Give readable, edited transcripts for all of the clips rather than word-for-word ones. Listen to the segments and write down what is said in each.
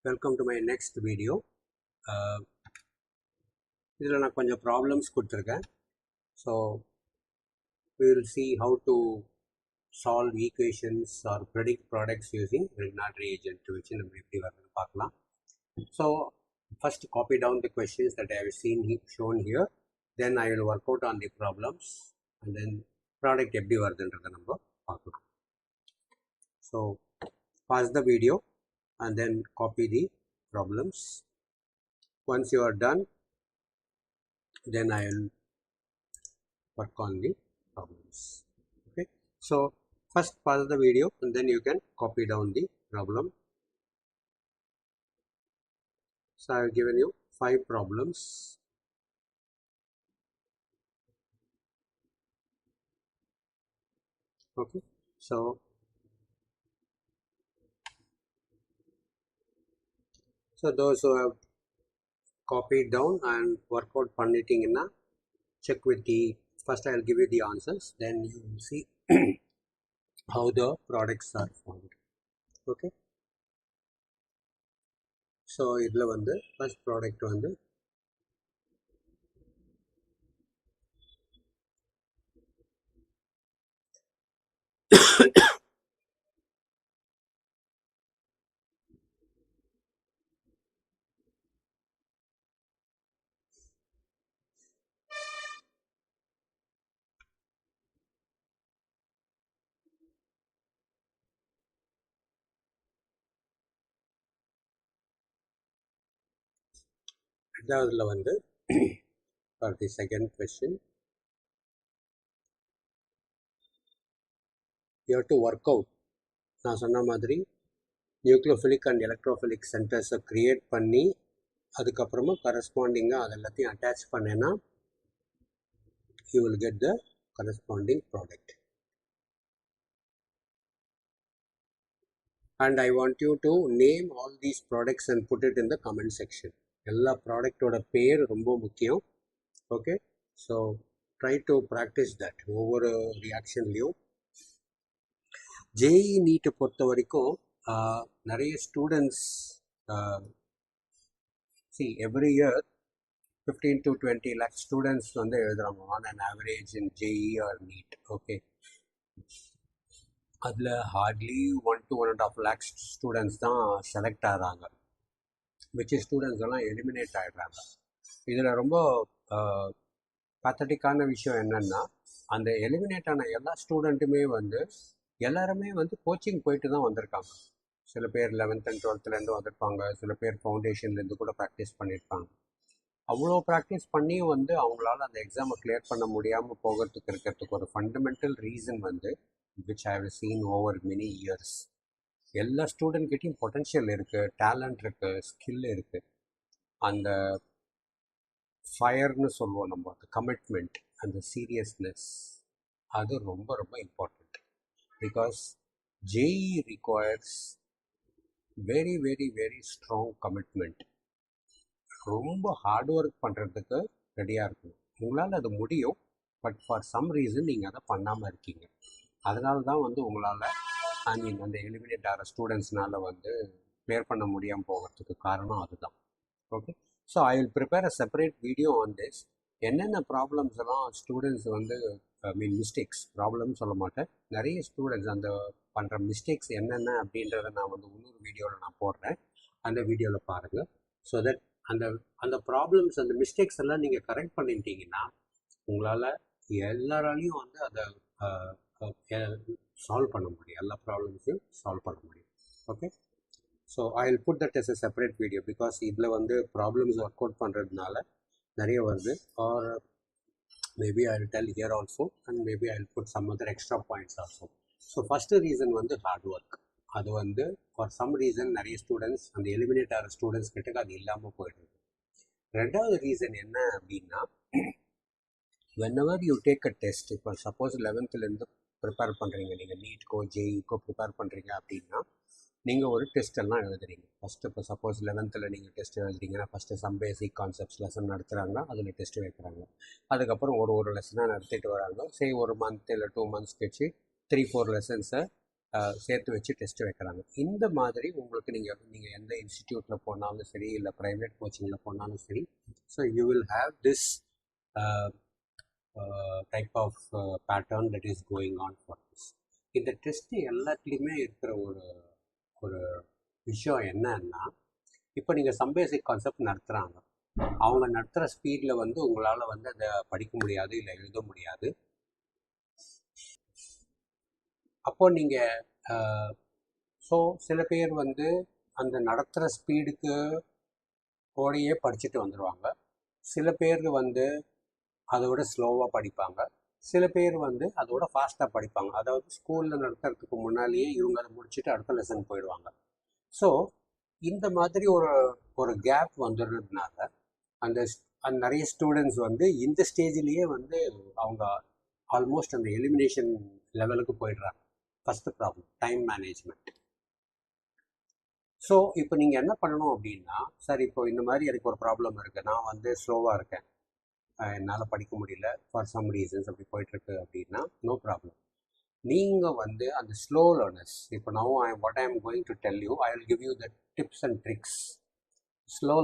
Welcome to my next video. இதில் நான் கொஞ்சம் ப்ராப்ளம்ஸ் கொடுத்துருக்கேன். So we will see how to solve equations or predict products using Grignard agent வச்சு நம்ம எப்படி வருதுன்னு பார்க்கலாம். So first copy down the questions that I have shown here. Then I will work out on the problems and then product எப்படி வருதுன்றதை நம்ம பார்க்கலாம். So pause the video and then copy the problems. Once you are done, then I will work on the problems. Okay, so first pause the video and then you can copy down the problem. So I have given you 5 problems. Okay, so those who have copied down and work out பண்ணிட்டீங்கன்னா check with the first I will give you the answers, then you will see how the products are formed. Okay, so இதில் வந்து first product வந்து ரெண்டாவதுல வந்து for the second question you have to work out. நான் சொன்ன மாதிரி nucleophilic and electrophilic சென்டர்ஸை create பண்ணி அதுக்கப்புறமா கரஸ்பாண்டிங்காக அது எல்லாத்தையும் அட்டாச் பண்ணேன்னா you will get the corresponding product. And I want you to name all these products and put it in the comment section. எல்லா ப்ராடக்டோட பேர் ரொம்ப முக்கியம். Okay, so try to practice that ஒவ்வொரு ரியாக்ஷன்லேயும். ஜேஇ நீட்டை பொறுத்த வரைக்கும் நிறைய students every year 15 to 20 lakh students வந்து எழுதுகிறாங்க on an average in JEE or NEET. Okay, அதில் ஹார்ட்லி 1 to 1.5 lakh ஸ்டூடெண்ட்ஸ் தான் செலக்ட் ஆகிறாங்க. மிச்ச ஸ்டூடெண்ட்ஸ் எல்லாம் எலிமினேட் ஆகிடுறாங்க. இதில் ரொம்ப பேத்தட்டிக்கான விஷயம் என்னென்னா, அந்த எலிமினேட் ஆன எல்லா ஸ்டூடெண்ட்டுமே வந்து எல்லாருமே வந்து கோச்சிங் போயிட்டு தான் வந்திருக்காங்க. சில பேர் 11th and 12th வந்திருப்பாங்க, சில பேர் ஃபவுண்டேஷன்லேருந்து கூட ப்ராக்டிஸ் பண்ணியிருப்பாங்க. அவ்வளோ ப்ராக்டிஸ் பண்ணியும் வந்து அவங்களால அந்த எக்ஸாமை கிளியர் பண்ண முடியாமல் போகிறதுக்கு இருக்கிறதுக்கு ஒரு ஃபண்டமெண்டல் ரீசன் வந்து which I have seen over many years. எல்லா ஸ்டூடெண்ட்கிட்டையும் பொட்டென்ஷியல் இருக்குது, டேலண்ட் இருக்குது, ஸ்கில் இருக்குது. அந்த ஃபயர்னு சொல்லுவோம் நம்ம, அந்த கமிட்மெண்ட், அந்த சீரியஸ்னஸ், அது ரொம்ப ரொம்ப important. Because JEE requires very very very strong commitment. ரொம்ப ஹார்ட் ஒர்க் பண்ணுறதுக்கு ரெடியாக இருக்கணும். உங்களால் அது முடியும், பட் ஃபார் சம் ரீசன் நீங்கள் அதை பண்ணாமல் இருக்கீங்க. அதனால தான் வந்து உங்களால் அந்த எலிமினேட் ஆகிற ஸ்டூடெண்ட்ஸ்னால வந்து கிளியர் பண்ண முடியாமல் போகிறதுக்கு காரணம் அதுதான். Okay, so I will prepare a separate video on this. என்னென்ன ப்ராப்ளம்ஸ் எல்லாம் ஸ்டூடெண்ட்ஸ் வந்து மிஸ்டேக்ஸ், ப்ராப்ளம் சொல்ல மாட்டேன், நிறைய ஸ்டூடெண்ட்ஸ் அந்த பண்ணுற மிஸ்டேக்ஸ் என்னென்ன அப்படின்றத நான் வந்து இன்னொரு வீடியோவில் நான் போடுறேன். அந்த வீடியோவில் பாருங்கள். ஸோ தட் அந்த ப்ராப்ளம்ஸ், அந்த மிஸ்டேக்ஸ் எல்லாம் நீங்கள் கரெக்ட் பண்ணிட்டீங்கன்னா உங்களால் எல்லாராலையும் வந்து அதை சால்வ் பண்ண முடியும், எல்லா ப்ராப்ளம்ஸையும் சால்வ் பண்ண முடியும். Okay, so I will put that as a separate video. Because இதில் வந்து ப்ராப்ளம்ஸ் ஒர்க் அவுட் பண்ணுறதுனால நிறைய வருது. Or maybe I will tell here also and maybe I will put some other extra points also. So first reason வந்து hard work. அது வந்து for some reason நிறைய students, அந்த எலிமினேட் ஆகிற ஸ்டூடெண்ட்ஸ் கிட்டக்கு அது இல்லாமல் போயிடுது. ரெண்டாவது ரீசன் என்ன அப்படின்னா, whenever you take a test, இப்போ சப்போஸ் 11th ப்ரிப்பேர் பண்ணுறீங்க, நீங்கள் நீட்கோ ஜேஇக்கோ ப்ரிப்பேர் பண்ணுறீங்க அப்படின்னா நீங்கள் ஒரு டெஸ்ட் எல்லாம் எழுதுறீங்க. ஃபஸ்ட்டு இப்போ சப்போஸ் 11th நீங்கள் டெஸ்ட் எழுதுறீங்கன்னா first some basic concepts lesson நடத்துகிறாங்கன்னா அதில் டெஸ்ட்டு வைக்கிறாங்க. அதுக்கப்புறம் ஒரு லெசனாக நடத்திட்டு வராங்க. சரி, ஒரு மந்த் இல்லை 2 months கழிச்சு 3-4 லெசன்ஸை சேர்த்து வச்சு டெஸ்ட் வைக்கிறாங்க. இந்த மாதிரி உங்களுக்கு நீங்கள் எந்த இன்ஸ்டிடியூட்டில் போனாலும் சரி, இல்லை ப்ரைவேட் கோச்சிங்கில் போனாலும் சரி, so you will have this type of pattern that is going on for this. இந்த டெஸ்ட்டு எல்லாத்துலேயுமே இருக்கிற ஒரு ஒரு விஷயம் என்னன்னா, இப்போ நீங்கள் சம்பேசிக் கான்செப்ட் நடத்துகிறாங்க, அவங்க நடத்துகிற ஸ்பீடில் வந்து உங்களால் வந்து அதை படிக்க முடியாது, இல்லை எழுத முடியாது. அப்போ நீங்கள் ஸோ சில பேர் வந்து அந்த நடத்துகிற ஸ்பீடுக்கு ஓடையே படிச்சுட்டு வந்துடுவாங்க. சில பேர் வந்து அதோட ஸ்லோவாக படிப்பாங்க. சில பேர் வந்து அதோட ஃபாஸ்ட்டாக படிப்பாங்க. அதாவது ஸ்கூலில் நடத்துறதுக்கு முன்னாலேயே இவங்க அதை முடிச்சுட்டு அடுத்த லெசன் போயிடுவாங்க. ஸோ இந்த மாதிரி ஒரு ஒரு கேப் வந்துடுறதுனால அந்த நிறைய ஸ்டூடெண்ட்ஸ் வந்து இந்த ஸ்டேஜ்லேயே வந்து அவங்க ஆல்மோஸ்ட் அந்த எலிமினேஷன் லெவலுக்கு போயிடுறாங்க. First problem time management. So இப்போ நீங்கள் என்ன பண்ணணும் அப்படின்னா, சார் இப்போ இந்த மாதிரி எனக்கு ஒரு ப்ராப்ளம் இருக்குது, நான் வந்து ஸ்லோவாக இருக்கேன், என்னால் படிக்க முடியல ஃபார் சம் ரீசன்ஸ் அப்படி போயிட்டுருக்கு அப்படின்னா, நோ ப்ராப்ளம். நீங்கள் வந்து அந்த ஸ்லோ லேர்னர்ஸ், இப்போ what I am going to tell you, I will give you the tips and tricks. Slow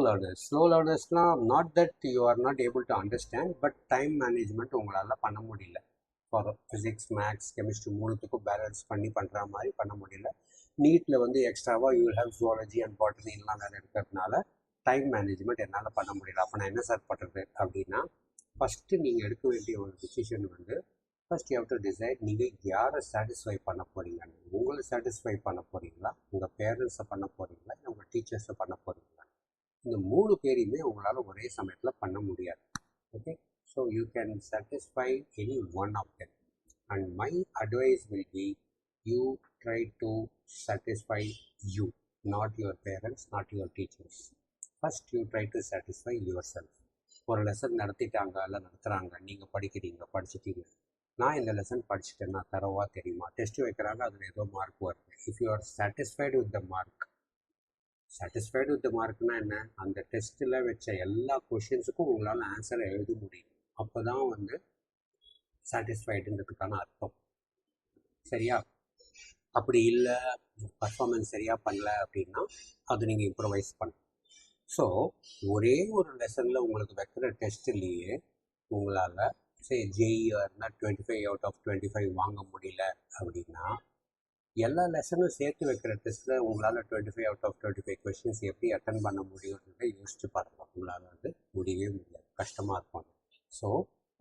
லேர்னர்ஸ்னால் not that you are not able to understand, but time management உங்களால் பண்ண முடியல. For physics, maths, chemistry மூணுத்துக்கும் balance பண்ணி பண்ணுற மாதிரி பண்ண முடியல. நீட்டில் வந்து எக்ஸ்ட்ராவாக you will have zoology and பாட்டனிலாம் வேறு இருக்கிறதுனால டைம் மேனேஜ்மெண்ட் என்னால் பண்ண முடியல. அப்போ நான் என்ன சார் பண்ணுறது அப்படின்னா, ஃபஸ்ட்டு நீங்கள் எடுக்க வேண்டிய ஒரு டிசிஷன் வந்து, first you have to decide நீங்கள் யாரை சாட்டிஸ்ஃபை பண்ண போகிறீங்கன்னு. உங்களை சாட்டிஸ்ஃபை பண்ண போகிறீங்களா, உங்கள் பேரண்ட்ஸை பண்ண போகிறீங்களா, இல்லை உங்கள் டீச்சர்ஸை பண்ண போகிறீங்களா? இந்த 3 பேரையுமே உங்களால் ஒரே சமயத்தில் பண்ண முடியாது. Okay, so you can satisfy any one of them. And my advice will be, you try to satisfy you, not your parents, not your teachers. First you try to satisfy yourself. ஒரு lesson நடத்திட்டாங்க, இல்லை நடத்துகிறாங்க, நீங்கள் படிச்சிட்டீங்க, நான் இந்த lesson படிச்சுட்டேன்னா தரவா தெரியுமா, test வைக்கிறாங்க, அதில் ஏதோ மார்க் வருது. If you are satisfied with the mark, satisfied with the மார்க்னா என்ன, அந்த டெஸ்ட்டில் வச்ச எல்லா கொஷின்ஸுக்கும் உங்களால் ஆன்சரை எழுத முடியும். அப்போ தான் வந்து சாட்டிஸ்ஃபைடுன்றதுக்கான அர்த்தம். சரியா? அப்படி இல்லை, பர்ஃபார்மன்ஸ் சரியாக பண்ணல அப்படின்னா அது நீங்கள் இம்ப்ரவைஸ் பண்ணணும். ஸோ ஒரே ஒரு லெசனில் உங்களுக்கு வைக்கிற டெஸ்ட்லேயே உங்களால் ஜேஇ இருந்தால் 25 out of 25 வாங்க முடியல அப்படின்னா, எல்லா லெசனும் சேர்த்து வைக்கிற டெஸ்ட்டில் உங்களால் 25 out of 25 கொஸ்டின்ஸ் எப்படி அட்டன் பண்ண முடியும்ன்றதை யோசிச்சு பாருங்கள். உங்களால் வந்து முடியவே முடியாது, கஷ்டமாக இருக்கும். ஸோ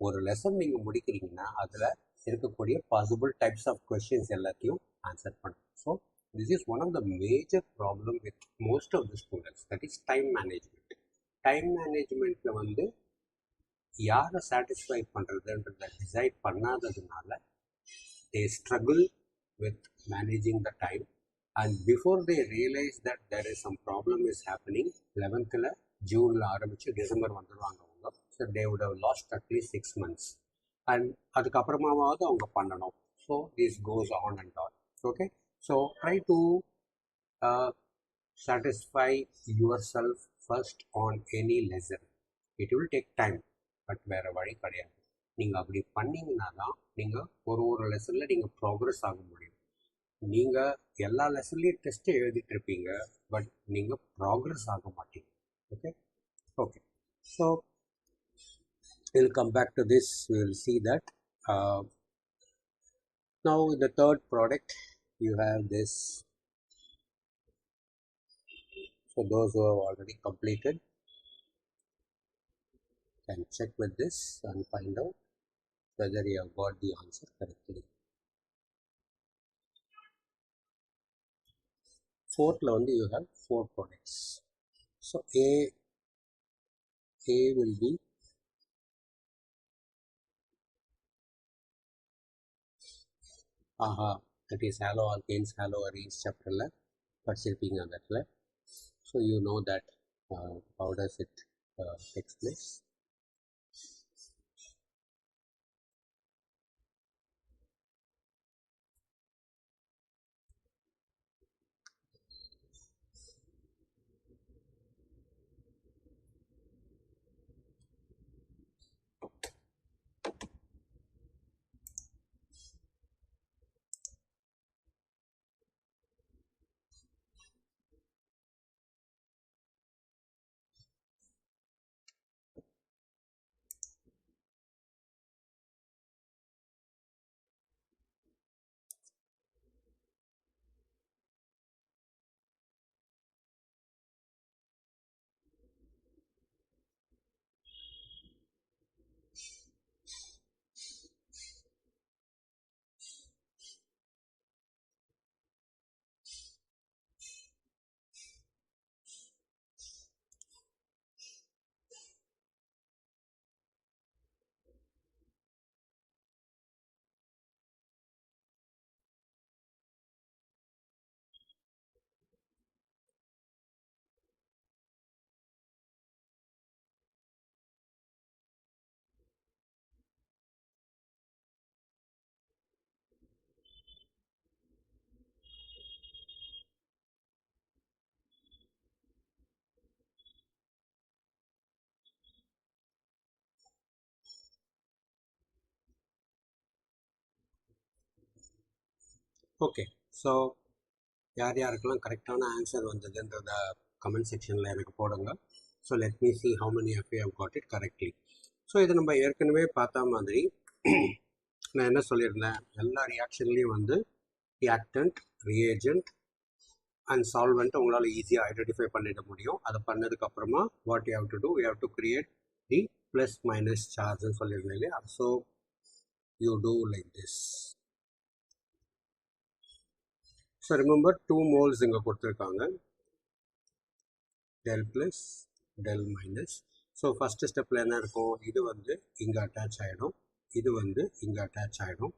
ஒரு லெசன் நீங்கள் முடிக்கிறீங்கன்னா அதில் இருக்கக்கூடிய பாசிபிள் டைப்ஸ் ஆஃப் கொஸ்டின்ஸ் எல்லாத்தையும் ஆன்சர் பண்ணணும். So this is one of the major problem with most of the students, that is time management. Time மேனேஜ்மெண்ட்டில் வந்து யாரை சாட்டிஸ்ஃபை பண்ணுறதுன்றதை டிசைட் பண்ணாததுனால they struggle with managing the time, and before they realize that there is some problem is happening, 11th ஜூனில் ஆரம்பித்து December வந்துடுவாங்க அவங்க. So they would have lost at least 6 months, and அதுக்கப்புறமாவது அவங்க பண்ணணும். So this goes on and on. Okay, so try to satisfy yourself first on any lesson. It will take time, but வேறு வழி கிடையாது. நீங்கள் அப்படி பண்ணிங்கன்னா தான் நீங்கள் ஒரு லெசனில் நீங்கள் ப்ராக்ரெஸ் ஆக முடியும். நீங்கள் எல்லா லெசன்லேயும் டெஸ்ட்டு எழுதிட்டு இருப்பீங்க, பட் நீங்கள் ப்ராக்ரெஸ் ஆக மாட்டீங்க. Okay okay, so we'll come back to this. We will see that now in the third product you have this. So those who have already completed can check with this and find out whether you have got the answer correctly. Fourth level you have 4 products. So A will be that is halo alkanes, halo arenes chapter la படிச்சிருப்பீங்க அந்த இடத்துல. So you know that how does it takes place. Okay, so யார் யாருக்கெல்லாம் கரெக்டான answer வந்ததுன்றத comment செக்ஷனில் எனக்கு போடுங்க. So let me see how many of you have got it correctly. So இது நம்ம ஏற்கனவே பார்த்த மாதிரி நான் என்ன சொல்லியிருந்தேன், எல்லா ரியாக்ஷன்லேயும் வந்து ரியாக்டன்ட், ரியேஜென்ட் அண்ட் சால்வெண்ட் உங்களால் ஈஸியாக ஐடென்டிஃபை பண்ணிட முடியும். அதை பண்ணதுக்கப்புறமா what you have to do, you have to create the plus minus சார்ஜ்னு சொல்லியிருந்தேன் இல்லையா. So you do like this. So remember 2 moles இங்கே கொடுத்துருக்காங்க, del plus del minus. So first ஸ்டெப்பில் என்ன இருக்கும், இது வந்து இங்கே அட்டாச் ஆகிடும், இது வந்து இங்கே அட்டாச் ஆகிடும்.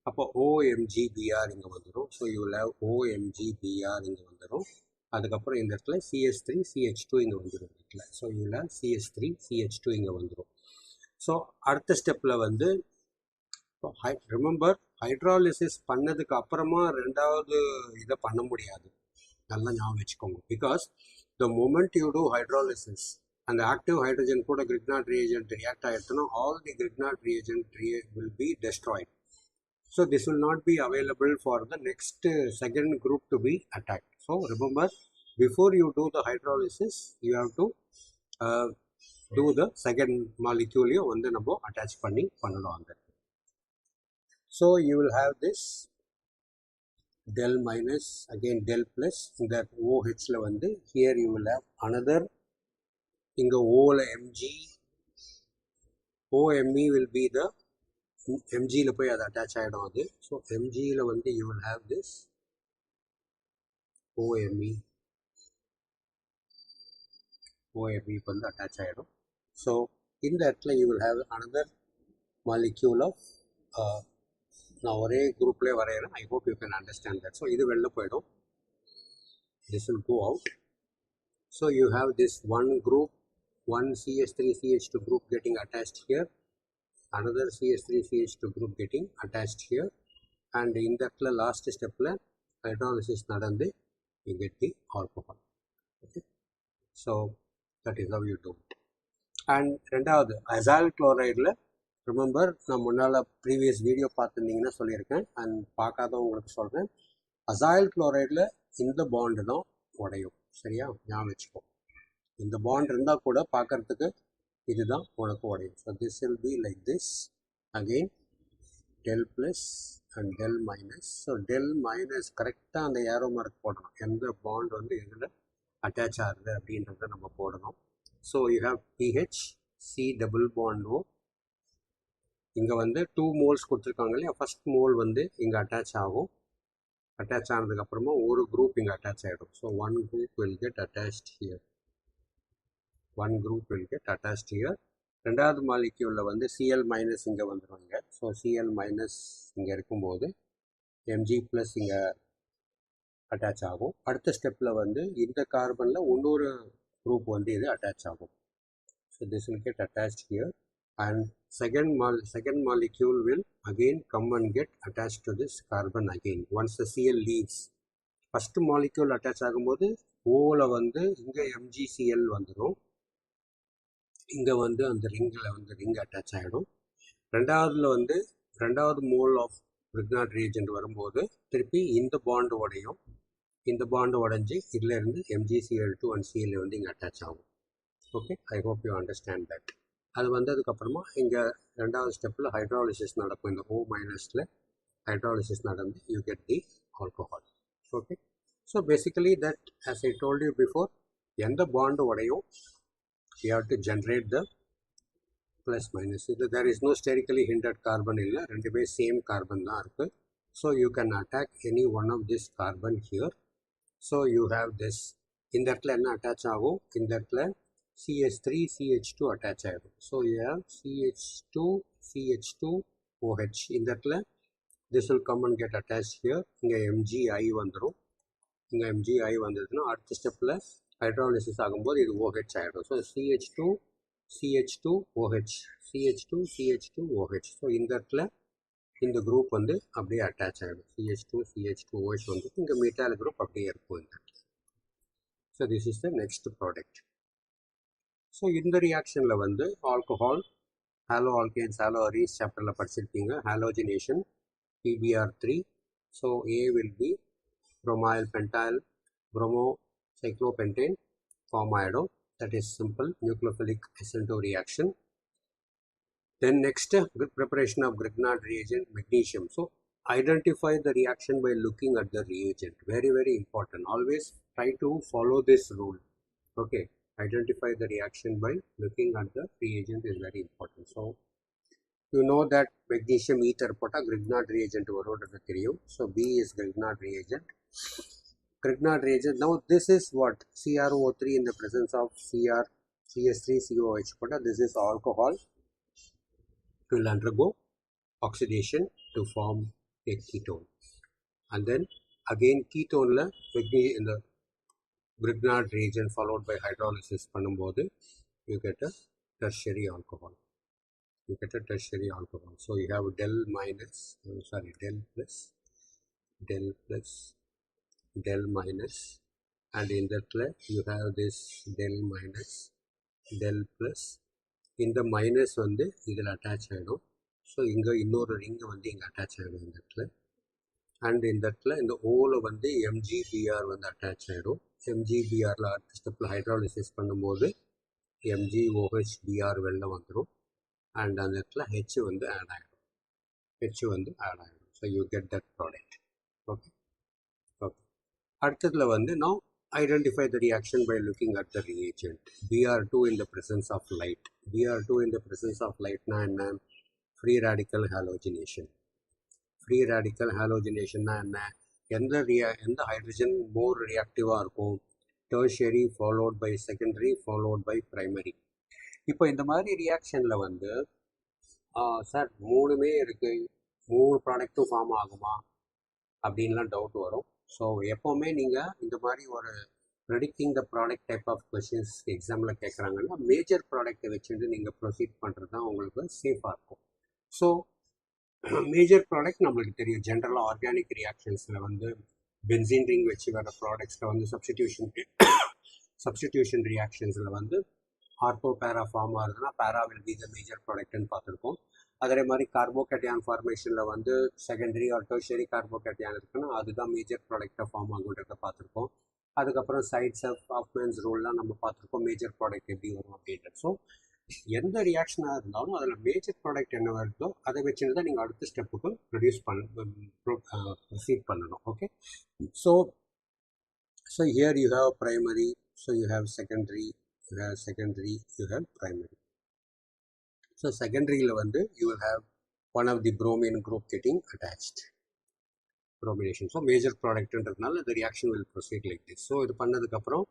அப்போ ஓஎம்ஜிபிஆர் இங்கே வந்துடும். ஸோ யூ வில் ஹேவ் ஓஎம்ஜிபிஆர் இங்கே வந்துடும். அதுக்கப்புறம் இந்த இடத்துல CH3 CH2 இங்கே வந்துடும் இடத்துல. So you will have CH3 CH2 இங்கே வந்துடும். ஸோ அடுத்த ஸ்டெப்பில் வந்து ரிமெம்பர் ஹைட்ராலிசிஸ் பண்ணதுக்கு அப்புறமா ரெண்டாவது இதை பண்ண முடியாது, நல்லா ஞாபகம் வச்சுக்கோங்க. Because the moment you do hydrolysis அந்த ஆக்டிவ் ஹைட்ரஜன் கூட கிரிக்னாட் ரியேஜென்ட் ரியாக்ட் ஆகிடுச்சுன்னா all the Grignard reagent will be destroyed. So this will not be available for the next second group to be attacked. So remember, before you do the hydrolysis, you have to do the second molecule on the number attach panni pannalam. So you will have this del minus, again del plus, that OH la vande, here you will have another, inga O la Mg, OMe will be the MG போய் அது attach ஆகிடும் அது. So MGயில் வந்து you will have this OMe இப்போ வந்து attach ஆகிடும். So இந்த இடத்துல you will have another molecule of, நான் ஒரே குரூப்லேயே வரைகிறேன், I hope you can understand that. So இது வெளில போயிடும், this will go out. So you have this one group, one CH3 CH2 group getting attached here, another CH3 CH2 group getting attached here, and in that last step la hydrolysis nadande you get the alcohol. Okay, so that is how you do it. And ரெண்டாவது azyl chloride la, remember நான் முன்னால previous video பார்த்துருந்தீங்கன்னா சொல்லியிருக்கேன், and பார்க்காதவங்களுக்கு சொல்கிறேன். azyl chloride la இந்த bond தான் உடையும், சரியா, ஞாபகம் வச்சுக்கோ. இந்த பாண்ட் இருந்தால் கூட பார்க்கறதுக்கு இதுதான் உனக்கு உடையும். So this will be like this, again del plus and del minus. So del minus கரெக்டாக அந்த ஏரோ மார்க் போடணும், எந்த பாண்ட் வந்து எதில் அட்டாச் ஆகுது அப்படின்றத நம்ம போடணும். So you have PH C double bond O. இங்கே வந்து 2 moles கொடுத்துருக்காங்க இல்லையா, ஃபஸ்ட் மோல் வந்து இங்கே அட்டாச் ஆகும். அட்டாச் ஆனதுக்கப்புறமா ஒரு குரூப் இங்கே அட்டாச் ஆகிடும். So one group will get attached here, one group will get attached here. ரெண்டாவது மாலிக்யூலில் வந்து Cl மைனஸ் இங்கே வந்துடும் இங்கே. ஸோ Cl மைனஸ் இங்கே இருக்கும்போது Mg ப்ளஸ் இங்கே அட்டாச் ஆகும். அடுத்த ஸ்டெப்பில் வந்து இந்த கார்பனில் இன்னொரு குரூப் வந்து இது அட்டாச் ஆகும். So this will get attached here, and second molecule will again come and get attached to this carbon again once the Cl leaves. First molecule attach ஆகும்போது ஓவில் வந்து இங்கே MgCl வந்துடும், இங்கே வந்து அந்த ரிங்கில் வந்து ரிங் அட்டாச் ஆகிடும். ரெண்டாவதுல வந்து ரெண்டாவது மோல் ஆஃப் கிரிக்னாட் ரியேஜென்ட் வரும்போது திருப்பி இந்த பாண்டு உடையும், இந்த பாண்டு உடஞ்சி இதிலேருந்து MgCl2 and Cl வந்து இங்கே அட்டாச் ஆகும். Okay, I hope you understand that. அது வந்ததுக்கப்புறமா இங்கே ரெண்டாவது ஸ்டெப்பில் ஹைட்ராலிசிஸ் நடக்கும். இந்த O மைனஸில் ஹைட்ராலிசிஸ் நடந்து you get the alcohol. Okay, so basically that as I told you before, எந்த பாண்டு உடையும் you have to generate the plus minus. There is no sterically hindered carbon illa, rendume same carbon da irukku. So you can attack any one of this carbon here. So you have this, in that enna attach agum, in that CH3 CH2 attach agum. So you have CH2 CH2 OH, in that this will come and get attached here. Inga MgI vandrum, inga MgI vandaduna அடுத்த ஸ்டெப்ல hydrolysis ஆகும்போது இது OH ஆகிடும். So CH2 CH2 OH, CH2 CH2 OH. So இந்த இடத்துல இந்த group வந்து அப்படியே அட்டாச் ஆகிடும். CH2 CH2 OH வந்து இங்கே மீட்டால் குரூப் அப்படியே இருக்கும் இந்த இடத்துல. So this is the next product. So இந்த ரியாக்ஷனில் வந்து ஆல்கஹால், ஹாலோ ஆல்கேன்ஸ், ஹாலோ அரீஸ் சாப்டரில் படிச்சிருப்பீங்க, ஹாலோஜினேஷன், PBr3 So A will be bromyl pentyl bromocyclopentane form iodo. That is simple nucleophilic SN2 reaction. Then next, preparation of Grignard reagent, magnesium. So identify the reaction by looking at the reagent. Very, very important. Always try to follow this rule. Okay. Identify the reaction by looking at the reagent is very important. So you know that magnesium ether pota Grignard reagent varodadu theriyum. So B is Grignard reagent. Grignard reagent. Now this is what? CrO3 in the presence of CS3COH pota. This is alcohol. Will undergo oxidation to form a ketone, and then again ketone la in the Grignard reagent followed by hydrolysis பண்ணும்போது you get a tertiary alcohol. So you have del minus, and in that you have this del minus, del plus. இந்த minus வந்து இதில் attach ஆகிடும். So இங்கே இன்னொரு ring வந்து இங்கே attach ஆகிடும் இந்த இடத்துல. அண்ட் இந்த இடத்துல இந்த ஓவில் வந்து MgBr வந்து அட்டாச் ஆகிடும். MgBrல அடுத்த ஸ்டெப்பில் ஹைட்ராலிசிஸ் பண்ணும்போது MgOHBr வெளில வந்துடும். அண்ட் அந்த இடத்துல H வந்து ஆட் ஆகிடும். So you get that product. Okay. அடுத்ததில் வந்து now identify the reaction by looking at the reagent. Br2 in the presence of light. Br2 in the presence of light na enna? Free radical halogenation. Free radical halogenation na enna? எந்த hydrogen more reactive இருக்கும்? Tertiary followed by secondary followed by primary. இப்போ இந்த மாதிரி ரியாக்ஷனில் வந்து sir மூணுமே இருக்கு, 3 ப்ராடக்ட்டும் form ஆகுமா அப்படின்லாம் டவுட் வரும். ஸோ எப்போவுமே நீங்கள் இந்த மாதிரி ஒரு predicting the product type of questions எக்ஸாமில் கேட்குறாங்கன்னா மேஜர் ப்ராடக்ட்டை வச்சுட்டு நீங்கள் ப்ரொசீட் பண்ணுறது தான் உங்களுக்கு சேஃபாக இருக்கும். ஸோ மேஜர் ப்ராடக்ட் நம்மளுக்கு தெரியும். ஜென்ரலாக ஆர்கானிக் ரியாக்ஷன்ஸில் வந்து பென்சின் ரிங் வச்சு வர ப்ராடக்ட்ஸில் வந்து சப்ஸ்டிடியூஷன் ரியாக்ஷன்ஸில் வந்து ஆர்த்தோ பேரா ஃபார்ம் ஆகுதுன்னா பேரா வில் பி த மேஜர் ப்ராடக்ட்னு பார்த்துருக்கோம். அதே மாதிரி கார்போகேட்டியான் ஃபார்மேஷனில் வந்து செகண்டரி ஆர் டெர்ஷரி கார்போகேட்டியான் இருக்குன்னா அதுதான் மேஜர் ப்ராடக்டாக ஃபார்ம் ஆகுன்றதை பார்த்துருக்கோம். அதுக்கப்புறம் சைட்ஸ் ஆஃப் மேன்ஸ் ரூல்லாம் நம்ம பார்த்துருக்கோம் மேஜர் ப்ராடக்ட் எப்படி வரும் அப்படின்றது. ஸோ எந்த ரியாக்ஷனாக இருந்தாலும் அதில் மேஜர் ப்ராடக்ட் என்ன வருதோ அதை வச்சுன்னு தான் நீங்கள் அடுத்த ஸ்டெப்புக்கு ப்ரொசீட் பண்ணணும். Okay. So here you have primary, so you have secondary, you have primary. So secondary வந்து you will have one of the bromine group getting attached, bromination. So major product ன்றதுனால the reaction will proceed like this. So இது பண்ணதுக்கு அப்புறம்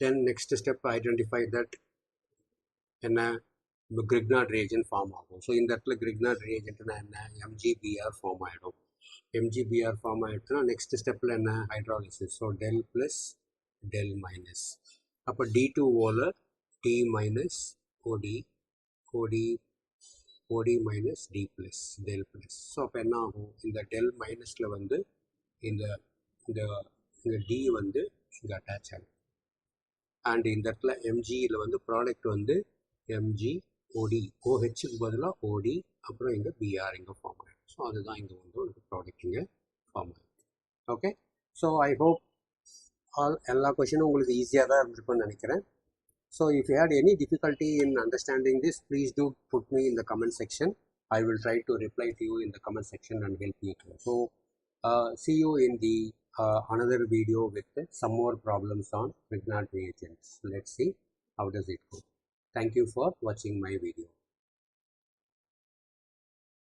then next step identify that என்ன Grignard reagent form ஆகும். So இந்த இடத்துல Grignard reagentனா என்ன? MgBr form ஆகிடும். MgBr ஃபார்ம் ஆகிடுச்சுன்னா நெக்ஸ்ட் ஸ்டெப்பில் என்ன? Hydrolysis. So del plus del minus. அப்போ D2Oல D minus OD minus D plus del plus. So அப்போ என்ன ஆகும்? இந்த டெல் மைனஸில் வந்து இந்த D வந்து இங்கே அட்டாச் ஆகும். அண்ட் இந்த இடத்துல Mgயில் வந்து ப்ராடக்ட் வந்து MgOD, OHக்கு பதிலாக OD, அப்புறம் இங்கே BR இங்கே ஃபார்ம் ஆகிடும். ஸோ அதுதான் இங்கே வந்து ஒரு ப்ராடக்ட் இங்கே ஃபார்ம் ஆகிடும். ஓகே. ஸோ ஐ ஹோப் எல்லா கொஷினும் உங்களுக்கு ஈஸியாக தான் இருந்திருக்கும்னு நினைக்கிறேன். So if you had any difficulty in understanding this, please do put me in the comment section. I will try to reply to you in the comment section and help you too. So see you in the another video with some more problems on Grignard reagents. Let's see how does it go. Thank you for watching my video.